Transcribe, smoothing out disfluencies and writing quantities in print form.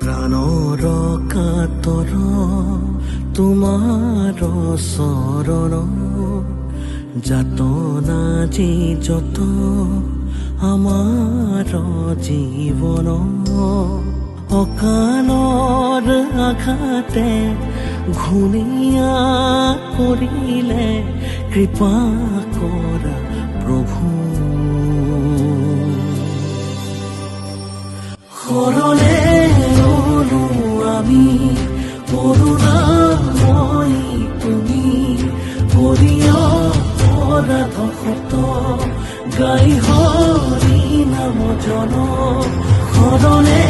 প্ৰাণৰ কাতৰ তোমাৰ চৰণ যাতনা যি যত আমাৰ জীৱন অকালৰ আঘাতে ঘূণীয়া কৰিলে কৃপা কৰা প্ৰভু শৰণে ৰলো আমি কৰোণাময়ী তুমি হৰিয় অপৰাধ শত গাই হৰি নাম জন শৰণে